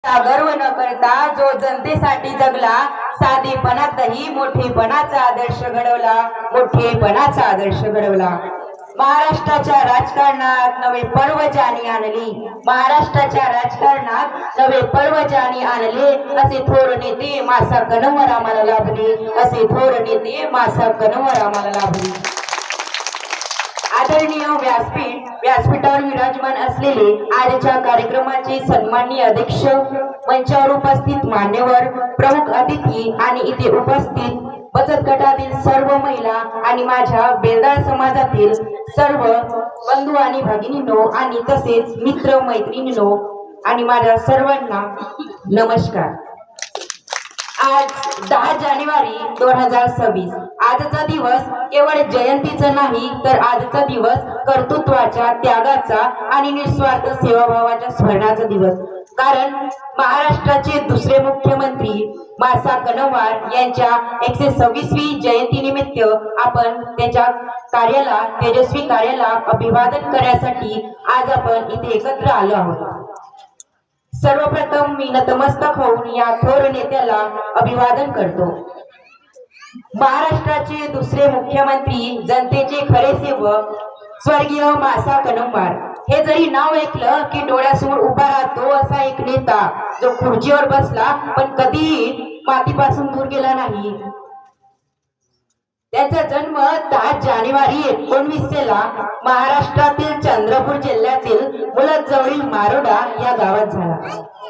गर्व न करता जो जनतेसाठी जगला, साधेपणातही मोठेपणाचा आदर्श घडवला, मोठेपणाचा आदर्श घडवला. महाराष्ट्राच्या राजकारणात नवे पर्व ज्यांनी आणली, महाराष्ट्राच्या राजकारणात नवे पर्व ज्यांनी आणले, असे थोर नेते मासा कणवर आम्हाला लाभले, असे थोर नेते मासा कणवर आम्हाला लाभले. आदरणीय व्यासपीठावर विराजमान असलेले आजच्या कार्यक्रमाचे सन्माननीय अध्यक्ष, मंचावर उपस्थित मान्यवर, प्रमुख अतिथी आणि इथे उपस्थित बचत गटातील सर्व महिला आणि माझ्या बेलदार समाजातील सर्व बंधू आणि भगिनींनो आणि तसेच मित्र मैत्रिणींनो आणि माझ्या सर्वांना नमस्कार. आज 10 जानेवारी 2026 आजचा दिवस केवळ जयंतीचा नाही, तर आजचा दिवस कर्तृत्वाच्या, त्यागाचा आणि निस्वार्थ सेवाभावाच्या स्मरणाचा दिवस. कारण महाराष्ट्राचे दुसरे मुख्यमंत्री मासा कणवार यांच्या 126वी जयंतीनिमित्त आपण त्यांच्या कार्याला, तेजस्वी कार्याला अभिवादन करण्यासाठी आज आपण इथे एकत्र आलो आहोत. सर्वप्रथम मी नतमस्तक होऊन या थोर नेत्याला अभिवादन करतो. महाराष्ट्राचे दुसरे मुख्यमंत्री, जनतेचे खरे सेवक स्वर्गीय मासा कणवार हे जरी नाव ऐकलं की डोळ्यासमोर उभा राहतो असा एक नेता, जो खुर्चीवर बसला पण कधीही मातीपासून दूर गेला नाही. त्यांचा जन्म 10 जानेवारी 1900 ला महाराष्ट्रातील चंद्रपूर जिल्ह्यातील मुलतजवळील मारोडा या गावात झाला.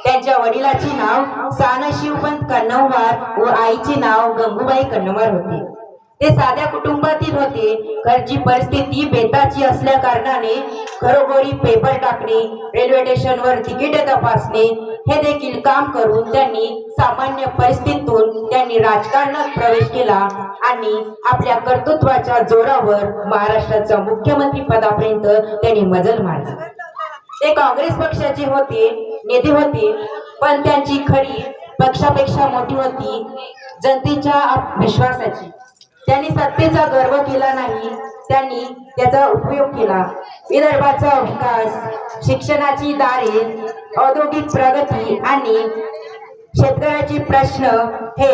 त्यांच्या वडिलाचे नाव सानशिवपंत कणवार व आईचे नाव गंगूबाई कणवार होते. ते साध्या कुटुंबातील होते. घरची परिस्थिती बेताची असल्या कारणाने घरोघरी पेपर टाकणे, रेल्वे स्टेशनवर तिकीट तपासणे हे देखील काम करून त्यांनी सामान्य परिस्थितीतून त्यांनी राजकारणात प्रवेश केला आणि आपल्या कर्तृत्वाच्या जोरावर महाराष्ट्राच्या मुख्यमंत्री पदापर्यंत त्यांनी मजल मारली. ते काँग्रेस पक्षाचे नेते होते, पण त्यांची खरी पक्षापेक्षा मोठी होती जनतेच्या विश्वासाची. त्यांनी सत्तेचा गर्व केला नाही, त्यांनी त्याचा उपयोग केला. विदर्भाचा विकास, शिक्षणाची दारे, औद्योगिक प्रगती आणि शेतकऱ्याचे प्रश्न हे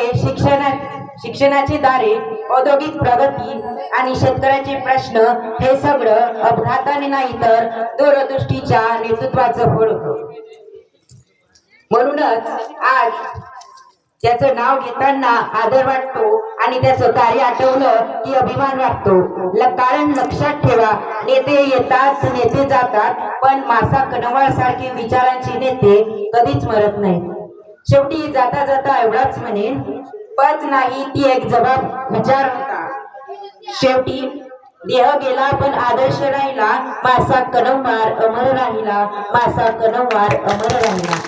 शिक्षणाची दारे, औद्योगिक प्रगती आणि शेतकऱ्याचे प्रश्न हे सगळं अपघाताने नाही तर दूरदृष्टीच्या नेतृत्वाचं फळ होतं. म्हणूनच आज त्याचं नाव घेताना आदर वाटतो आणि त्याचं कार्य आठवलं की अभिमान वाटतो. कारण लक्षात ठेवा, नेते येतात, नेते जातात, पण मासा कणवार सारखे विचारांचे नेते कधीच मरत नाहीत. शेवटी जाता जाता एवढाच म्हणेन, पद नाही ती एक विचार होता. शेवटी देह गेला पण आदर्श राहिला, मासा कणवार अमर राहिला, मासा कणवार अमर राहिला.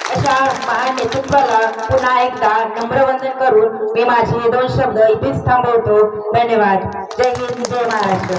अशा महान नेतृत्वाला पुन्हा एकदा नम्र वंदन करून मी माझे 2 शब्द इथेच थांबवतो. धन्यवाद. जय हिंद, जय महाराष्ट्र.